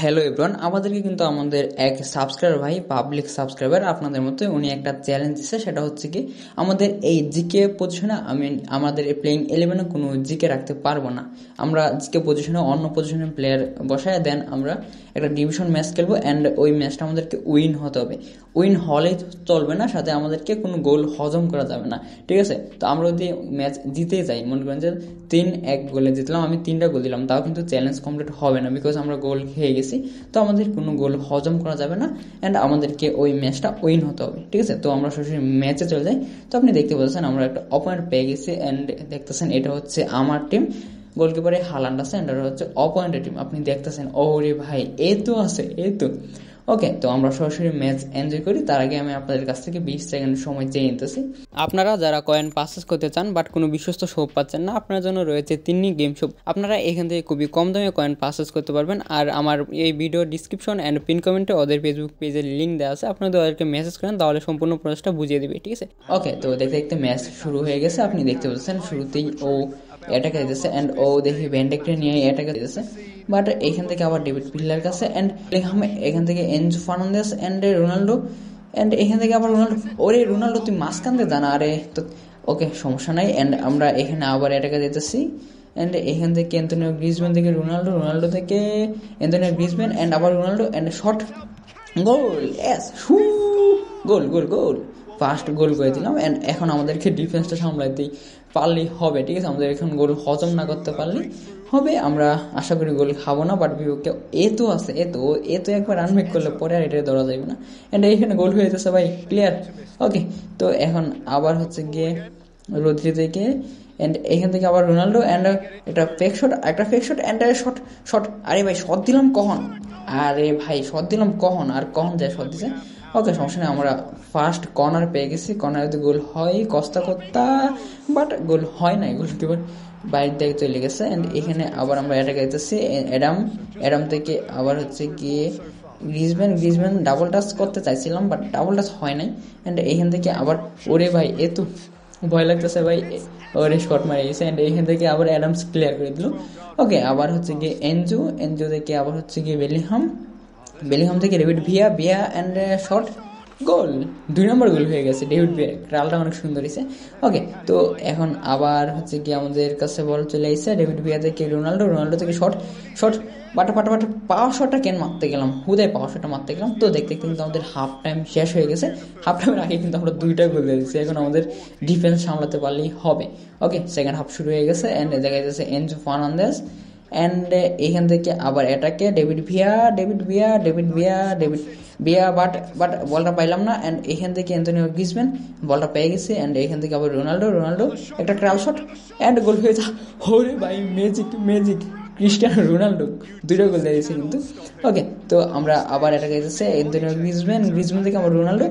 Hello everyone, আমাদেরকে কিন্তু আমাদের এক সাবস্ক্রাইবার ভাই, পাবলিক সাবস্ক্রাইবার আপনাদের মতো, উনি একটা চ্যালেঞ্জ দিচ্ছে। সেটা হচ্ছে কি, আমাদের এই জিকে পজিশনে আমাদের এই প্লেইং 11-এ কোনো জিকে রাখতে পারবো না। আমরা জিকে পজিশনে অন্য পজিশনের প্লেয়ার বসায় দেন আমরা একটা ডিভিশন ম্যাচ খেলবো, অ্যান্ড ওই ম্যাচটা আমাদেরকে উইন হতে হবে। উইন হলেই চলবে না, সাথে আমাদেরকে কোনো গোল হজম করা যাবে না, ঠিক আছে? তো আমরা যদি ম্যাচ জিতে যাই, মনে করেন যে 3-1 গোলে জিতলাম, আমি 3টা গোল দিলাম, তাও কিন্তু চ্যালেঞ্জ কমপ্লিট হবে না, বিকজ আমরা গোল খেয়ে গেছি। তো আমাদের কোনো গোল হজম করা যাবে না, অ্যান্ড আমাদেরকে ওই ম্যাচটা উইন হতে হবে, ঠিক আছে? তো আমরা সরাসরি ম্যাচে চলে যাই। তো আপনি দেখতে পাচ্ছেন আমরা একটা অপয়েন্ট পেয়ে গেছি, অ্যান্ড দেখতেছেন এটা হচ্ছে আমার টিম, গোলকিপারে হালান্ড আছে, অ্যান্ড এটা হচ্ছে অপয়েন্টের টিম। আপনি দেখতেছেন ওরে ভাই, এ তো আছে, এ তো ওকে। তো আমরা সরাসরি ম্যাচ এনজয় করি। তার আগে আমি আপনাদের কাছ থেকে 20 সেকেন্ড সময় চেয়ে নিতেছি। আপনারা যারা কয়েন পারচেজ করতে চান বাট কোনো বিশ্বস্ত শপ পাচ্ছেন না, আপনার জন্য রয়েছে তিন্নি গেম শপ। আপনারা এখান থেকে খুবই কম দামে কয়েন পারচেজ করতে পারবেন। আর আমার এই ভিডিও ডিসক্রিপশন অ্যান্ড পিন কমেন্টে ওদের ফেসবুক পেজের লিঙ্ক দেওয়া আছে, আপনারা ওদেরকে মেসেজ করেন, তাহলে সম্পূর্ণ প্রসেসটা বুঝিয়ে দেবে, ঠিক আছে? ওকে, তো দেখতে দেখতে ম্যাচ শুরু হয়ে গেছে। আপনি দেখতে পাচ্ছেন শুরুতেই ও অ্যাটাকে দিতেছে, অ্যান্ড ও দেখি ব্যান্ডেকটা নিয়ে অ্যাটাকে দিতেছে, বাট এখান থেকে আবার ডেভিড ভিল্লার কাছে, অ্যান্ড এখান থেকে Enzo Fernandez and Ronaldo, and এখান থেকে আবার রোনাল্ডো। ওরে রোনাল্ডো, তুই মাঝখান দিয়ে জানা, আরে তো ওকে, সমস্যা নাই। অ্যান্ড আমরা এখানে আবার অ্যাটাকে দিতেছি, অ্যান্ড এখান থেকে অ্যান্টনিও গ্রিজম্যান থেকে রোনাল্ডো, রোনাল্ডো থেকে অ্যান্টনিও গ্রিজম্যান, অ্যান্ড আবার Ronaldo, and shot, goal, S who, goal goal goal, first গোল করে দিলাম। অ্যান্ড এখন আমাদেরকে ডিফেন্সটা সামলাইতেই পারলেই হবে, ঠিক আছে? আমাদের এখন গোল হজম না করতে পারলেই হবে। আমরা আশা করি গোল খাবো না, বাট বিপক্ষে এ তো আছে, এ তো একবার আনমেক করলে পরে আর এটা ধরা যাবে না। অ্যান্ড এইখানে গোল হয়ে যেতেছে ভাই, ক্লিয়ার। ওকে, তো এখন আবার হচ্ছে গিয়ে রদ্রি থেকে, অ্যান্ড এখান থেকে আবার রোনাল্ডো, অ্যান্ড একটা fake shot, and shot shot. আরে ভাই শট দিলাম কখন, আরে ভাই শট দিলাম কখন, আর কখন যায় শট দিছে। ওকে, সমস্যা নেই। আমরা ফার্স্ট কর্নার পেয়ে গেছি, কর্নার যদি গোল হয় কস্তা কর্তা, বাট গোল হয় নাই, গোল কিপার বাইরের দিকে চলে গেছে। অ্যান্ড এখানে আবার আমরা অ্যাটাক দিতেছি, অ্যাডাম থেকে আবার হচ্ছে গিয়ে গ্রিজম্যান ডাবল টাচ করতে চাইছিলাম, বাট ডাবল টাচ হয় নাই। অ্যান্ড এখান থেকে আবার, ওরে ভাই এ তো ভয় লাগতেছে ভাই, ওরে শট মারি গেছে। অ্যান্ড এখান থেকে আবার অ্যাডামস ক্লিয়ার করে দিল। ওকে, আবার হচ্ছে গিয়ে এনজো থেকে আবার হচ্ছে গিয়ে বেলিংহাম থেকে ডেভিড ভিয়া, অ্যান্ড শট, গোল, 2 নম্বর গোল হয়ে গেছে ডেভিড ভিয়া। ক্রালটা অনেক সুন্দর হয়েছে। ওকে, তো এখন আবার হচ্ছে কি আমাদের কাছে বল চলে আসছে, ডেভিড ভিয়া থেকে রোনাল্ডো থেকে শট বাটা পাওয়ার শটটা কেন মারতে গেলাম, হুদায় পাওয়ার শটটা মারতে গেলাম। তো দেখতে কিন্তু আমাদের হাফ টাইম শেষ হয়ে গেছে। হাফ টাইমের আগে কিন্তু আমরা 2টা গোল দিয়ে দিচ্ছি। এখন আমাদের ডিফেন্স সামলাতে পারলেই হবে। ওকে, সেকেন্ড হাফ শুরু হয়ে গেছে, অ্যান্ড দেখা যাচ্ছে এনজো ফার্নান্দেস, অ্যান্ড এখান থেকে আবার অ্যাটাকে ডেভিড ভিয়া, বাট বলটা পাইলাম না। অ্যান্ড এখান থেকে অ্যান্টনিও গ্রিজম্যান, বলটা পেয়ে গেছে। অ্যান্ড এখান থেকে আবার রোনাল্ডো একটা ক্রাল শট, অ্যান্ড গোল হয়ে যা। ওরে ভাই, ম্যাজিক ক্রিস্টিয়ানো রোনাল্ডো 2টা গোল দিয়ে দিয়েছে কিন্তু। ওকে, তো আমরা আবার অ্যাটাকে যাচ্ছে অ্যান্টনিও গ্রিজম্যান থেকে আবার রোনাল্ডো,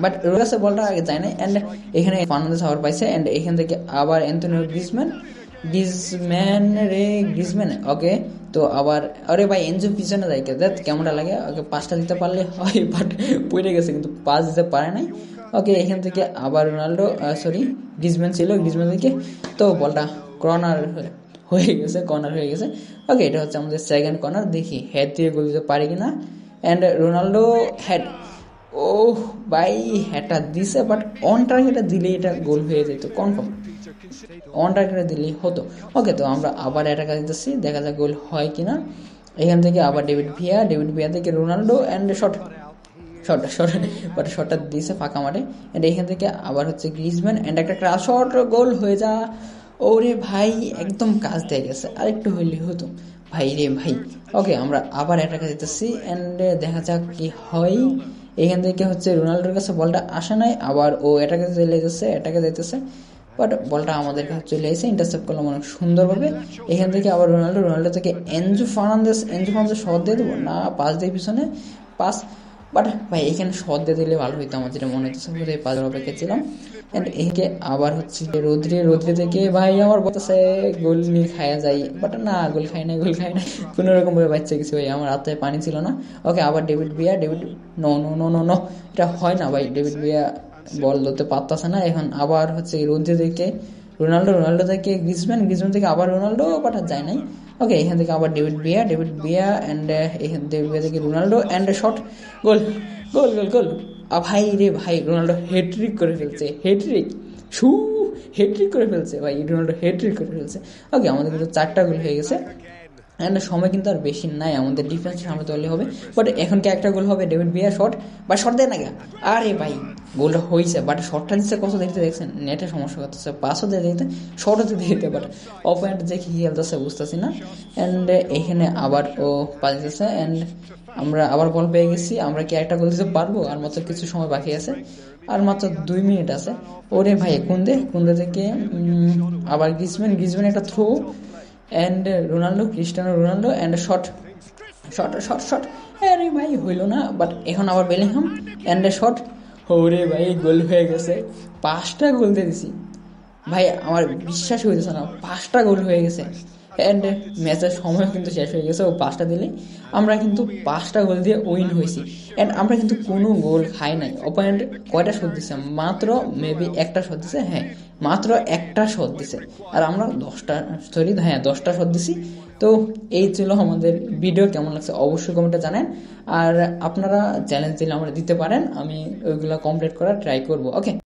বাট ওর কাছে বলটা আগে যায় না। অ্যান্ড এখানে ফার্নান্দেস আবার পাইছে, অ্যান্ড এখান থেকে আবার অ্যান্টনিও গ্রিজম্যান। ওকে, তো আবার আরে ভাই এনজো পিছনে যাই দেখ কেমনটা লাগে। ওকে, 5টা দিতে পারলে হয়, বাট পড়ে গেছে কিন্তু 5 দিতে পারে নাই। ওকে, এখান থেকে আবার রোনাল্ডো, গ্রিজম্যান থেকে, তো বলটা কর্নার হয়ে গেছে। ওকে, এটা হচ্ছে আমাদের সেকেন্ড কর্নার, দেখি হেড দিয়ে গোল দিতে পারি কিনা। অ্যান্ড রোনাল্ডো হেড, ও ভাই হেডটা দিছে, বাট অন টার্গেটে দিলে এটা গোল হয়ে যেত কনফার্ম, অন টার্গেটে দিলেই হতো। ওকে, তো আমরা আবার অ্যাটাক দিতেছি, দেখা যাক গোল হয় কিনা। এখান থেকে আবার ডেভিড ভিয়া থেকে রোনাল্ডো, অ্যান্ড শটটা দিয়েছে ফাঁকা মাঠে। অ্যান্ড এখান থেকে আবার হচ্ছে গ্রিজম্যান, অ্যান্ড একটা ক্রাস শট, গোল হয়ে যা। ওরে ভাই, একদম কাজ দিয়ে গেছে, আরেকটু হইলে হতো ভাই রে ভাই। ওকে, আমরা আবার অ্যাটাকে দিতেছি, অ্যান্ড দেখা যাক কি হয়। এখান থেকে হচ্ছে রোনাল্ডোর কাছে বলটা আসে নাই, আবার ও অ্যাটাকে যেতেছে, বাট বলটা আমাদের কাছে চলে এসে ইন্টারসেপ্ট করলাম অনেক সুন্দরভাবে। এখান থেকে আবার রোনাল্ডো থেকে এনজো ফার্নান্দেস শট দিয়ে দেবো না, পাস দিয়ে পিছনে পাস, বাট ভাই এখানে শট দিয়ে দিলে ভালো হইতো, আমার যেটা মনে হচ্ছে বোধহয় 5 অপেক্ষা ছিলাম। অ্যান্ড এখানে আবার হচ্ছে রোদ্রি থেকে ভাই আমার বলতেছে গোল নিয়ে খাওয়া যায়, বাট না, গোল খাই না কোনো রকম ভাবে বাচ্চা কিছু ভাই, আমার হাতে পানি ছিল না। ওকে, আবার ডেভিড নো, এটা হয় না ভাই, ডেভিড ভিয়া বল ধরতে পারতেছে না। এখন আবার হচ্ছে রোদ্রি থেকে রোনাল্ডো থেকে গ্রিজম্যান থেকে আবার রোনাল্ডো, বাট যায় নাই। ওকে, এখান থেকে আবার ডেভিড বিয়া অ্যান্ড এখান থেকে রোনাল্ডো অ্যান্ড শট, গোল গোল গোল গোল। ভাই রে ভাই, রোনাল্ডো হেডট্রিক করে ফেলছে, হেডট্রিক হেডট্রিক করে ফেলছে ভাই, রোনাল্ডো হেডট্রিক করে ফেলছে। ওকে, আমাদের কিন্তু 4টা গোল হয়ে গেছে অ্যান্ড সময় কিন্তু আর বেশি নাই, আমাদের ডিফেন্স সামলাতে হলে হবে। বাট এখন কি একটা গোল হবে, ডেভিড বিয়া শট, বা শট দেয় না গা, আরে ভাই গোলটা হয়েছে, বাট শটটা দিচ্ছে কত দেখতে, দেখছেন নেটে সমস্যা করতেছে, পাসও দিয়ে দিতে, শটও দিয়ে দিতে, বাট অপোনেন্ট যে কি খেলতেছে বুঝতেছি না। অ্যান্ড এখানে আবার ও পালিয়েছে অ্যান্ড আমরা আবার বল পেয়ে গেছি। আমরা কি একটা গোল দিতে পারবো? আর মাত্র কিছু সময় বাকি আছে, আর মাত্র 2 মিনিট আছে। ওরে ভাই, কুন্দে থেকে আবার গ্রিজম্যান একটা throw and Cristiano Ronaldo and shot, আরে ভাই হইল না। বাট এখন আবার বেলিংহাম অ্যান্ড শট, ওরে ভাই গোল হয়ে গেছে। 5টা গোল দিয়ে দিছি ভাই, আমার বিশ্বাস হইতেছে না, 5টা গোল হয়ে গেছে। অ্যান্ড ম্যাচের সময় কিন্তু শেষ হয়ে গেছে, ও 5টা দিলে আমরা কিন্তু 5টা গোল দিয়ে উইন হয়েছি। অ্যান্ড আমরা কিন্তু কোনো গোল খাই নাই। অপোনেন্ট কয়টা শট দিছে? মাত্র মেবি একটা শট দিছে, হ্যাঁ মাত্র একটা শট দিছে, আর আমরা 10টা শট দিছি। তো এই ছিল আমাদের ভিডিও। কেমন লাগছে অবশ্যই কমেন্টে জানেন, আর আপনারা চ্যালেঞ্জ দিলে আমরা দিতে পারেন, আমি ওইগুলো কমপ্লিট করার ট্রাই করবো। ওকে।